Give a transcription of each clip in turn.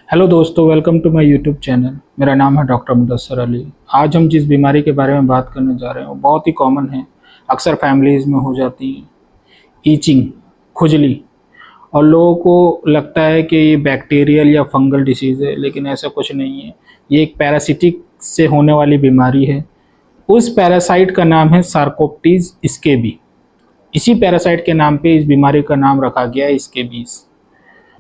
Hello दोस्तों, welcome to my YouTube channel. मेरा नाम है डॉक्टर मुदस्सर अली। आज हम जिस बीमारी के बारे में बात करने जा रहे हैं वो बहुत ही कॉमन है, अक्सर फैमिलीज़ में हो जाती है। ईचिंग, खुजली। और लोगों को लगता है कि ये बैक्टीरियल या फंगल डिसीज़ है, लेकिन ऐसा कुछ नहीं है। ये एक पैरासिटिक से होने वाली बीमारी है। उस पैरासाइट का नाम है सार्कोप्टीज स्केबी। इसी पैरासाइट के नाम पे इस बीमारी का नाम रखा गया है स्केबीज।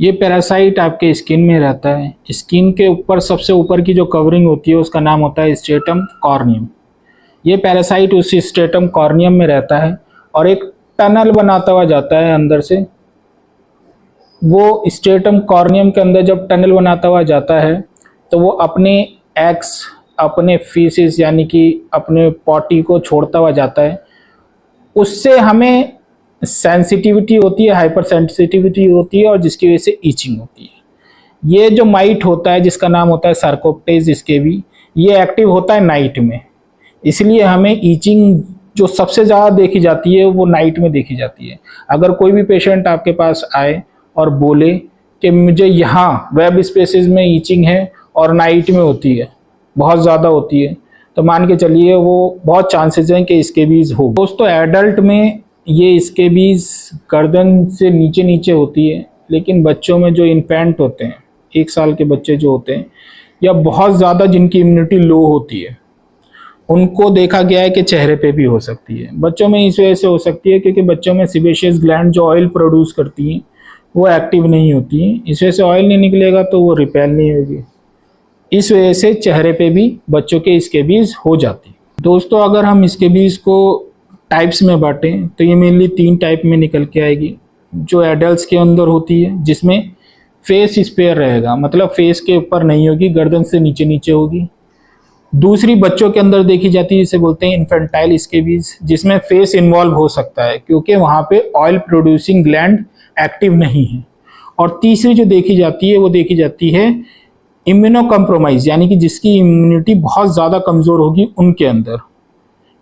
ये पैरासाइट आपके स्किन में रहता है। स्किन के ऊपर सबसे ऊपर की जो कवरिंग होती है उसका नाम होता है स्ट्रेटम कॉर्नियम। ये पैरासाइट उस स्ट्रेटम कॉर्नियम में रहता है और एक टनल बनाता हुआ जाता है अंदर से। वो स्ट्रेटम कॉर्नियम के अंदर जब टनल बनाता हुआ जाता है तो वो अपने एग्स, अपने फीसिस यानी कि अपने पॉटी को छोड़ता हुआ जाता है। उससे हमें सेंसिटिविटी होती है, हाइपर सेंसिटिविटी होती है और जिसकी वजह से ईचिंग होती है। ये जो माइट होता है जिसका नाम होता है सार्कोप्टेज स्केबी, ये एक्टिव होता है नाइट में। इसलिए हमें ईचिंग जो सबसे ज़्यादा देखी जाती है वो नाइट में देखी जाती है। अगर कोई भी पेशेंट आपके पास आए और बोले कि मुझे यहाँ वेब स्पेसेस में ईचिंग है और नाइट में होती है, बहुत ज़्यादा होती है, तो मान के चलिए वो बहुत चांसेस हैं कि स्केबीज हो। दोस्तों, एडल्ट में ये स्केबीज गर्दन से नीचे नीचे होती है, लेकिन बच्चों में जो इन्फेंट होते हैं, 1 साल के बच्चे जो होते हैं या बहुत ज़्यादा जिनकी इम्यूनिटी लो होती है, उनको देखा गया है कि चेहरे पे भी हो सकती है। बच्चों में इस वजह से हो सकती है क्योंकि बच्चों में सिबेशियस ग्लैंड जो ऑयल प्रोड्यूस करती हैं वो एक्टिव नहीं होती हैं। इस वजह से ऑयल नहीं निकलेगा तो वो रिपेल नहीं होगी। इस वजह से चेहरे पे भी बच्चों के स्केबीज हो जाती है। दोस्तों, अगर हम स्केबीज को टाइप्स में बांटें तो ये मेनली 3 टाइप में निकल के आएगी। जो एडल्ट्स के अंदर होती है जिसमें फेस स्पेयर रहेगा, मतलब फेस के ऊपर नहीं होगी, गर्दन से नीचे नीचे होगी। दूसरी बच्चों के अंदर देखी जाती है, इसे बोलते हैं इन्फेंटाइल स्केबीज, जिसमें फेस इन्वॉल्व हो सकता है क्योंकि वहाँ पे ऑयल प्रोड्यूसिंग ग्लैंड एक्टिव नहीं है। और तीसरी जो देखी जाती है वो देखी जाती है इम्यूनो कम्प्रोमाइज, यानी कि जिसकी इम्यूनिटी बहुत ज़्यादा कमज़ोर होगी उनके अंदर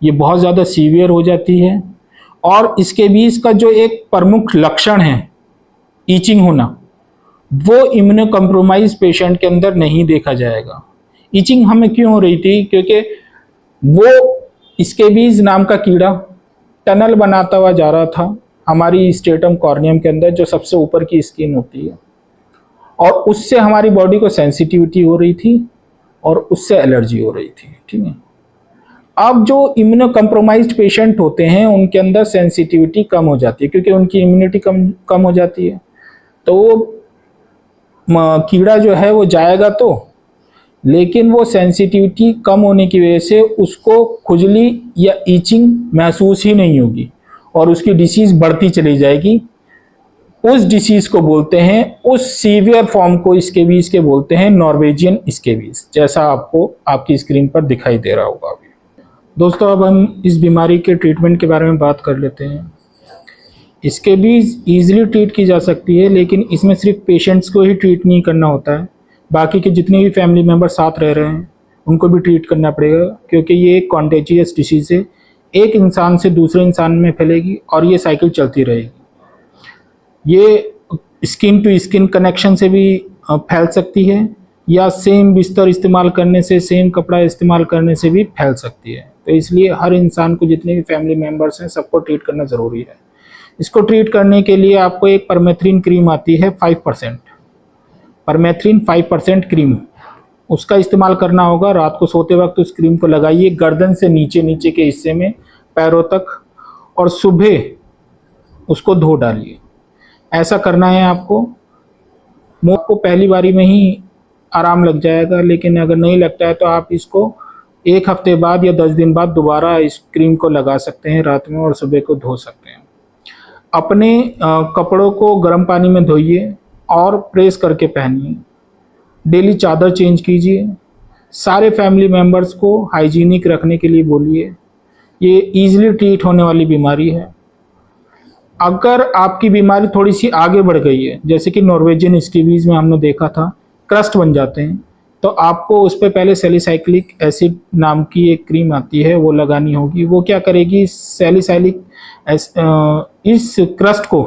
ये बहुत ज़्यादा सीवियर हो जाती है। और इसके बीच का जो एक प्रमुख लक्षण है ईचिंग होना, वो इम्यूनो कम्प्रोमाइज पेशेंट के अंदर नहीं देखा जाएगा। ईचिंग हमें क्यों हो रही थी? क्योंकि वो स्केबीज नाम का कीड़ा टनल बनाता हुआ जा रहा था हमारी स्ट्रेटम कॉर्नियम के अंदर, जो सबसे ऊपर की स्किन होती है, और उससे हमारी बॉडी को सेंसिटिविटी हो रही थी और उससे एलर्जी हो रही थी। ठीक है। अब जो इम्यूनो कम्प्रोमाइज्ड पेशेंट होते हैं उनके अंदर सेंसिटिविटी कम हो जाती है क्योंकि उनकी इम्यूनिटी कम हो जाती है, तो वो कीड़ा जो है वो जाएगा तो, लेकिन वो सेंसिटिविटी कम होने की वजह से उसको खुजली या ईचिंग महसूस ही नहीं होगी और उसकी डिसीज़ बढ़ती चली जाएगी। उस डिसीज़ को बोलते हैं, उस सीवियर फॉर्म को स्केबीज के बोलते हैं नॉर्वेजियन स्केबीज, जैसा आपको आपकी स्क्रीन पर दिखाई दे रहा होगा अभी। दोस्तों, अब हम इस बीमारी के ट्रीटमेंट के बारे में बात कर लेते हैं। स्केबीज ईजिली ट्रीट की जा सकती है, लेकिन इसमें सिर्फ पेशेंट्स को ही ट्रीट नहीं करना होता है, बाकी के जितने भी फैमिली मेम्बर साथ रह रहे हैं उनको भी ट्रीट करना पड़ेगा क्योंकि ये एक कॉन्टेजियस डिसीज़ है। एक इंसान से दूसरे इंसान में फैलेगी और ये साइकिल चलती रहेगी। ये स्किन टू स्किन कनेक्शन से भी फैल सकती है या सेम बिस्तर इस्तेमाल करने से, सेम कपड़ा इस्तेमाल करने से भी फैल सकती है। तो इसलिए हर इंसान को, जितने भी फैमिली मेम्बर्स हैं, सबको ट्रीट करना ज़रूरी है। इसको ट्रीट करने के लिए आपको एक परमेथ्रिन क्रीम आती है 5%, परमेथ्रिन 5% क्रीम, उसका इस्तेमाल करना होगा। रात को सोते वक्त उस क्रीम को लगाइए गर्दन से नीचे नीचे के हिस्से में, पैरों तक, और सुबह उसको धो डालिए। ऐसा करना है आपको। आपको पहली बारी में ही आराम लग जाएगा, लेकिन अगर नहीं लगता है तो आप इसको 1 हफ्ते बाद या 10 दिन बाद दोबारा इस क्रीम को लगा सकते हैं रात में और सुबह को धो सकते हैं। अपने कपड़ों को गर्म पानी में धोइए और प्रेस करके पहनिए। डेली चादर चेंज कीजिए। सारे फैमिली मेम्बर्स को हाइजीनिक रखने के लिए बोलिए। ये ईजिली ट्रीट होने वाली बीमारी है। अगर आपकी बीमारी थोड़ी सी आगे बढ़ गई है, जैसे कि नॉर्वेजियन स्केबीज में हमने देखा था, क्रस्ट बन जाते हैं, तो आपको उस पर पहले सैलिसाइक्लिक एसिड नाम की एक क्रीम आती है वो लगानी होगी। वो क्या करेगी, सैलिसाइलिक इस क्रस्ट को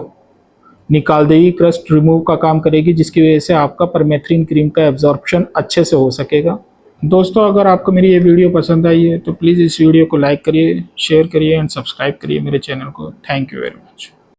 निकाल देगी, क्रस्ट रिमूव का काम करेगी, जिसकी वजह से आपका परमेथ्रिन क्रीम का एब्जॉर्प्शन अच्छे से हो सकेगा। दोस्तों, अगर आपको मेरी ये वीडियो पसंद आई है तो प्लीज़ इस वीडियो को लाइक करिए, शेयर करिए एंड सब्सक्राइब करिए मेरे चैनल को। Thank you very much.